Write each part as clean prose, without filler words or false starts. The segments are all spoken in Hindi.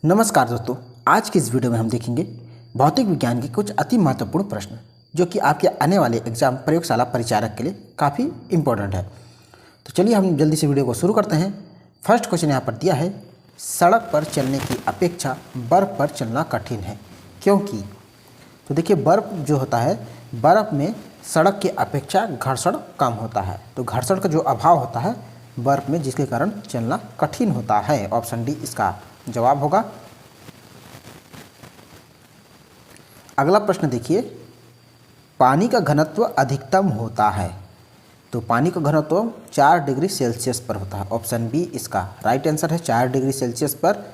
नमस्कार दोस्तों, आज की इस वीडियो में हम देखेंगे भौतिक विज्ञान के कुछ अति महत्वपूर्ण प्रश्न जो कि आपके आने वाले एग्जाम प्रयोगशाला परिचारक के लिए काफ़ी इम्पोर्टेंट है। तो चलिए हम जल्दी से वीडियो को शुरू करते हैं। फर्स्ट क्वेश्चन यहाँ पर दिया है, सड़क पर चलने की अपेक्षा बर्फ़ पर चलना कठिन है क्योंकि। तो देखिए, बर्फ़ जो होता है, बर्फ़ में सड़क की अपेक्षा घर्षण कम होता है, तो घर्षण का जो अभाव होता है बर्फ़ में, जिसके कारण चलना कठिन होता है। ऑप्शन डी इसका जवाब होगा। अगला प्रश्न देखिए, पानी का घनत्व अधिकतम होता है, तो पानी का घनत्व 4 डिग्री सेल्सियस पर होता है। ऑप्शन बी इसका राइट आंसर है, 4 डिग्री सेल्सियस पर।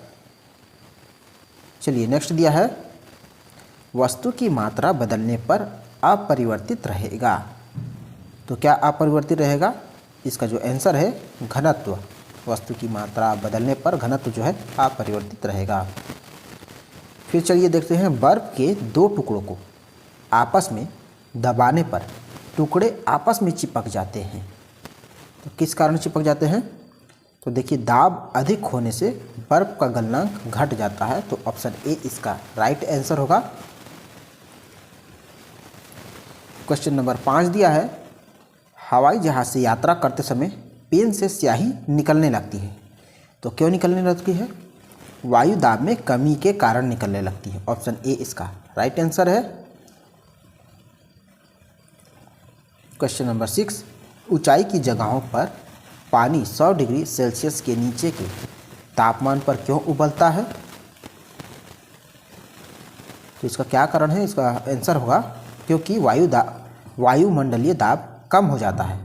चलिए नेक्स्ट दिया है, वस्तु की मात्रा बदलने पर अपरिवर्तित रहेगा, तो क्या अपरिवर्तित रहेगा? इसका जो आंसर है घनत्व, वस्तु की मात्रा बदलने पर घनत्व जो है अपरिवर्तित रहेगा। फिर चलिए देखते हैं, बर्फ़ के 2 टुकड़ों को आपस में दबाने पर टुकड़े आपस में चिपक जाते हैं, तो किस कारण चिपक जाते हैं? तो देखिए, दाब अधिक होने से बर्फ़ का गलनांक घट जाता है, तो ऑप्शन ए इसका राइट आंसर होगा। क्वेश्चन नंबर 5 दिया है, हवाई जहाज़ से यात्रा करते समय पेन से स्याही निकलने लगती है, तो क्यों निकलने लगती है? वायु दाब में कमी के कारण निकलने लगती है। ऑप्शन ए इसका राइट आंसर है। क्वेश्चन नंबर 6, ऊंचाई की जगहों पर पानी 100 डिग्री सेल्सियस के नीचे के तापमान पर क्यों उबलता है? तो इसका क्या कारण है? इसका आंसर होगा क्योंकि वायुमंडलीय दाब कम हो जाता है,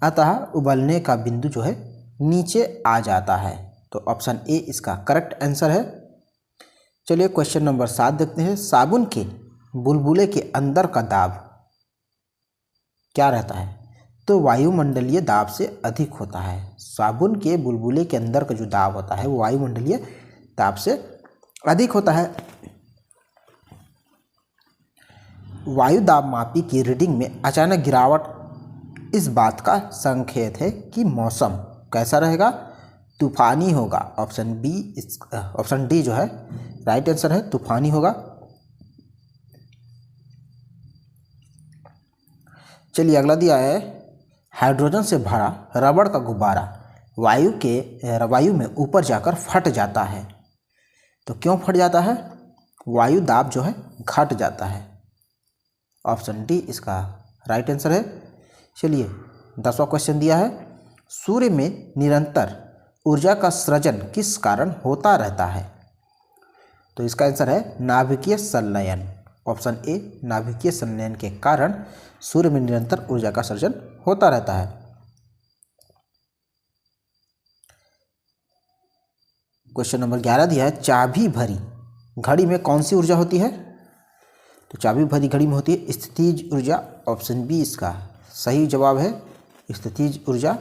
अतः उबलने का बिंदु जो है नीचे आ जाता है, तो ऑप्शन ए इसका करेक्ट आंसर है। चलिए क्वेश्चन नंबर 7 देखते हैं, साबुन के बुलबुले के अंदर का दाब क्या रहता है? तो वायुमंडलीय दाब से अधिक होता है। साबुन के बुलबुले के अंदर का जो दाब होता है वो वायुमंडलीय दाब से अधिक होता है। वायु दाब मापी की रीडिंग में अचानक गिरावट इस बात का संकेत है कि मौसम कैसा रहेगा? तूफानी होगा। ऑप्शन डी जो है राइट आंसर है, तूफानी होगा। चलिए अगला दिया है, हाइड्रोजन से भरा रबड़ का गुब्बारा वायु में ऊपर जाकर फट जाता है, तो क्यों फट जाता है? वायु दाब जो है घट जाता है। ऑप्शन डी इसका राइट आंसर है। चलिए 10वां क्वेश्चन दिया है, सूर्य में निरंतर ऊर्जा का सृजन किस कारण होता रहता है? तो इसका आंसर है नाभिकीय संलयन। ऑप्शन ए नाभिकीय संलयन के कारण सूर्य में निरंतर ऊर्जा का सृजन होता रहता है। क्वेश्चन नंबर 11 दिया है, चाबी भरी घड़ी में कौन सी ऊर्जा होती है? तो चाबी भरी घड़ी में होती है स्थितिज ऊर्जा। ऑप्शन बी इसका सही जवाब है, स्थितिज ऊर्जा।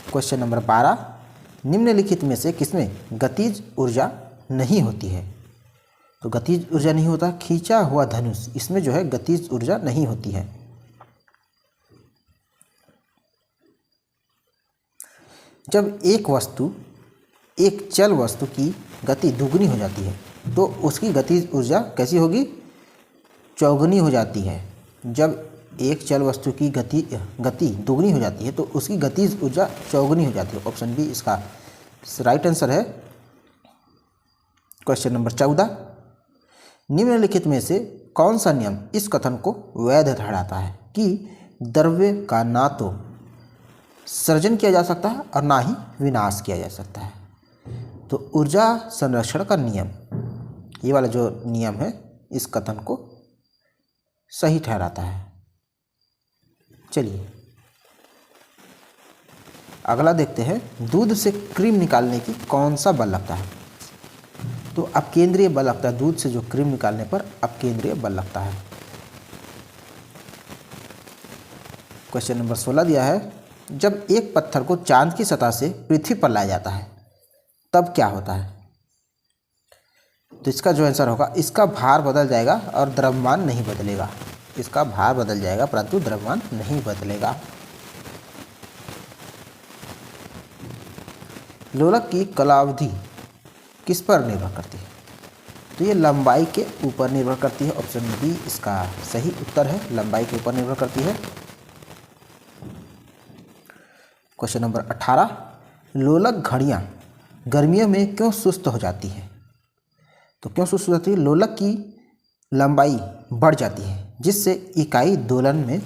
क्वेश्चन नंबर 12, निम्नलिखित में से किसमें गतिज ऊर्जा नहीं होती है? तो गतिज ऊर्जा नहीं होता, खींचा हुआ धनुष, इसमें जो है गतिज ऊर्जा नहीं होती है। जब एक चल वस्तु की गति दुगनी हो जाती है तो उसकी गतिज ऊर्जा कैसी होगी? चौगुनी हो जाती है। जब एक चल वस्तु की गति दुगनी हो जाती है तो उसकी गतिज ऊर्जा चौगुनी हो जाती है। ऑप्शन बी इसका राइट आंसर है। क्वेश्चन नंबर 14, निम्नलिखित में से कौन सा नियम इस कथन को वैध ठहराता है कि द्रव्य का ना तो सृजन किया जा सकता है और ना ही विनाश किया जा सकता है? तो ऊर्जा संरक्षण का नियम, ये वाला जो नियम है, इस कथन को सही ठहराता है। चलिए अगला देखते हैं, दूध से क्रीम निकालने की कौन सा बल लगता है? तो अपकेंद्रीय बल लगता है। दूध से जो क्रीम निकालने पर अपकेंद्रीय बल लगता है। क्वेश्चन नंबर 16 दिया है, जब एक पत्थर को चांद की सतह से पृथ्वी पर लाया जाता है तब क्या होता है? तो इसका जो आंसर होगा, इसका भार बदल जाएगा और द्रव्यमान नहीं बदलेगा। इसका भार बदल जाएगा परंतु द्रव्यमान नहीं बदलेगा। लोलक की कालावधि किस पर निर्भर करती है? तो ये लंबाई के ऊपर निर्भर करती है। ऑप्शन बी इसका सही उत्तर है, लंबाई के ऊपर निर्भर करती है। क्वेश्चन नंबर 18, लोलक घड़ियाँ गर्मियों में क्यों सुस्त हो जाती है? तो क्यों सुस्त हो जाती है? लोलक की लंबाई बढ़ जाती है जिससे इकाई दोलन में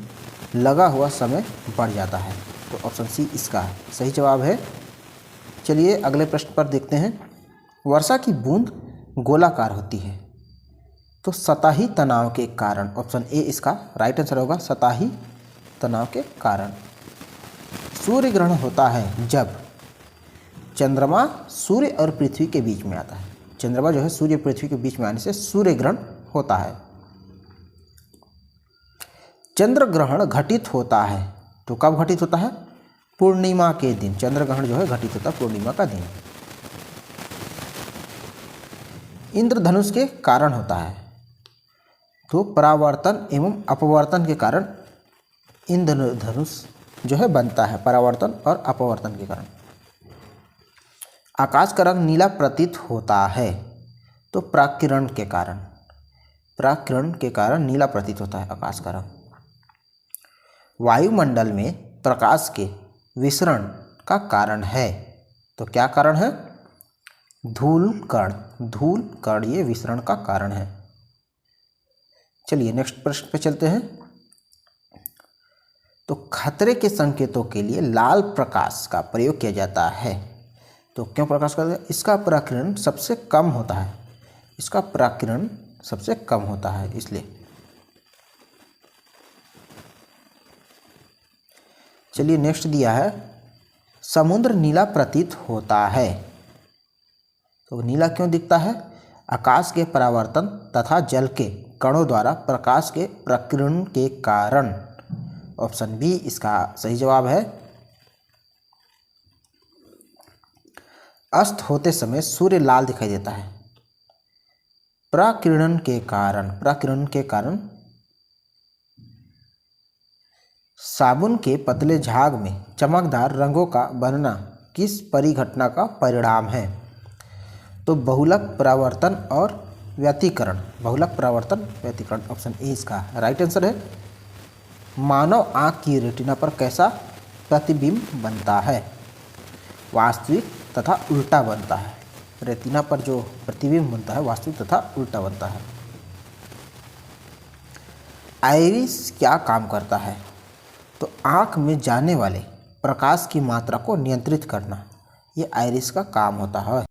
लगा हुआ समय बढ़ जाता है। तो ऑप्शन सी इसका सही जवाब है। चलिए अगले प्रश्न पर देखते हैं। वर्षा की बूंद गोलाकार होती है तो सतही तनाव के कारण, ऑप्शन ए इसका राइट आंसर होगा, सतही तनाव के कारण। सूर्य ग्रहण होता है जब चंद्रमा सूर्य और पृथ्वी के बीच में आता है। चंद्रमा जो है सूर्य पृथ्वी के बीच में आने से सूर्य ग्रहण होता है। चंद्र ग्रहण घटित होता है तो कब घटित होता है? पूर्णिमा के दिन। चंद्र ग्रहण जो है घटित होता है पूर्णिमा का दिन। इंद्रधनुष के कारण होता है तो परावर्तन एवं अपवर्तन के कारण इंद्रधनुष जो है बनता है, परावर्तन और अपवर्तन के कारण। आकाश का रंग नीला प्रतीत होता है तो परागकिरण के कारण, परागकिरण के कारण नीला प्रतीत होता है आकाश का रंग। वायुमंडल में प्रकाश के विसरण का कारण है तो क्या कारण है? धूल कण ये विसरण का कारण है। चलिए नेक्स्ट प्रश्न पे चलते हैं। तो खतरे के संकेतों के लिए लाल प्रकाश का प्रयोग किया जाता है तो क्यों प्रकाश करते हैं? इसका परागकिरण सबसे कम होता है, इसका परागकिरण सबसे कम होता है इसलिए। चलिए नेक्स्ट दिया है, समुद्र नीला प्रतीत होता है तो नीला क्यों दिखता है? आकाश के परावर्तन तथा जल के कणों द्वारा प्रकाश के प्रकीर्णन के कारण। ऑप्शन बी इसका सही जवाब है। अस्त होते समय सूर्य लाल दिखाई देता है प्रकीर्णन के कारण। साबुन के पतले झाग में चमकदार रंगों का बनना किस परिघटना का परिणाम है? तो बहुलक परावर्तन और व्यतिकरण। ऑप्शन ए इसका राइट आंसर है। मानव आँख की रेटिना पर कैसा प्रतिबिंब बनता है? वास्तविक तथा उल्टा बनता है। रेटिना पर जो प्रतिबिंब बनता है वास्तविक तथा उल्टा बनता है। आइरिस क्या काम करता है? तो आँख में जाने वाले प्रकाश की मात्रा को नियंत्रित करना, ये आइरिस का काम होता है।